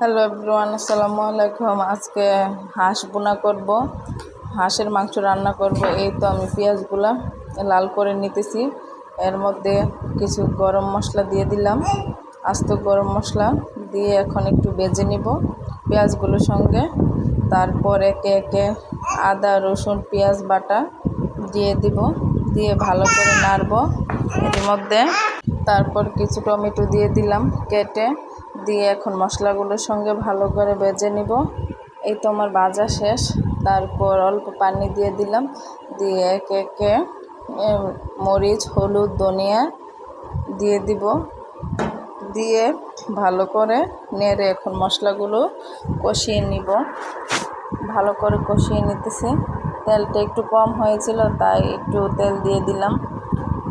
Hello everyone, আসসালামু আলাইকুম। আজকে হাঁস বোনা করব, হাঁসের মাংস রান্না করব। এই তো আমি পেঁয়াজগুলা লাল করে নিতেছি। এর মধ্যে কিছু গরম মশলা দিয়ে দিলাম, আস্ত গরম মশলা দিয়ে এখন একটু ভেজে নিব পেঁয়াজগুলোর সঙ্গে। তারপর একে একে আদা রসুন পেঁয়াজ বাটা দিয়ে দিব, দিয়ে ভালো করে নাড়ব এর মধ্যে। তারপর কিছু টমেটো দিয়ে দিলাম কেটে, দিয়ে এখন মশলাগুলোর সঙ্গে ভালো করে ভেজে নিব। এই তো আমার ভাজা শেষ। তারপর অল্প পানি দিয়ে দিলাম, দিয়ে একে একে মরিচ হলুদ ধনিয়া দিয়ে দিব, দিয়ে ভালো করে নেড়ে এখন মশলাগুলো কষিয়ে নিব। ভালো করে কষিয়ে নিতেছি। তেলটা একটু কম হয়েছিল তাই একটু তেল দিয়ে দিলাম,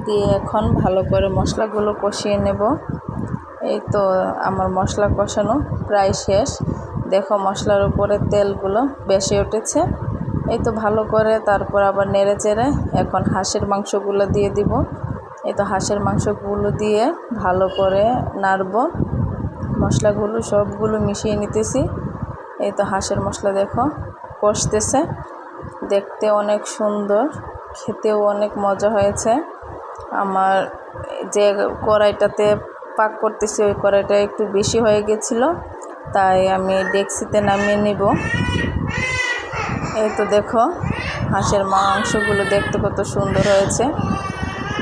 দিয়ে এখন ভালো করে মশলাগুলো কষিয়ে নেব। এই তো আমার মশলা কষানো প্রায় শেষ। দেখো মশলার উপরে তেলগুলো বেশি উঠেছে। এই তো ভালো করে তারপর আবার নেড়ে চেড়ে এখন হাঁসের মাংসগুলো দিয়ে দিব। এই তো হাঁসের মাংসগুলো দিয়ে ভালো করে নাড়ব, মশলাগুলো সবগুলো মিশিয়ে নিতেছি। এই তো হাঁসের মশলা দেখো কষতেছে, দেখতে অনেক সুন্দর, খেতেও অনেক মজা হয়েছে। আমার যে কড়াইটাতে পাক করতেছি ওই কড়াইটা একটু বেশি হয়ে গেছিলো, তাই আমি ডেকচিতে নামিয়ে নিব। এই তো দেখো হাঁসের মাংসগুলো দেখতে কত সুন্দর হয়েছে,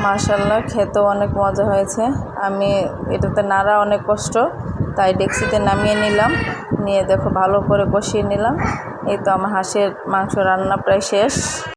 মাশাআল্লাহ, খেতেও অনেক মজা হয়েছে। আমি এটাতে নাড়া অনেক কষ্ট, তাই ডেকচিতে নামিয়ে নিলাম, নিয়ে দেখো ভালো করে কষিয়ে নিলাম। এই তো আমার হাঁসের মাংস রান্না প্রায় শেষ।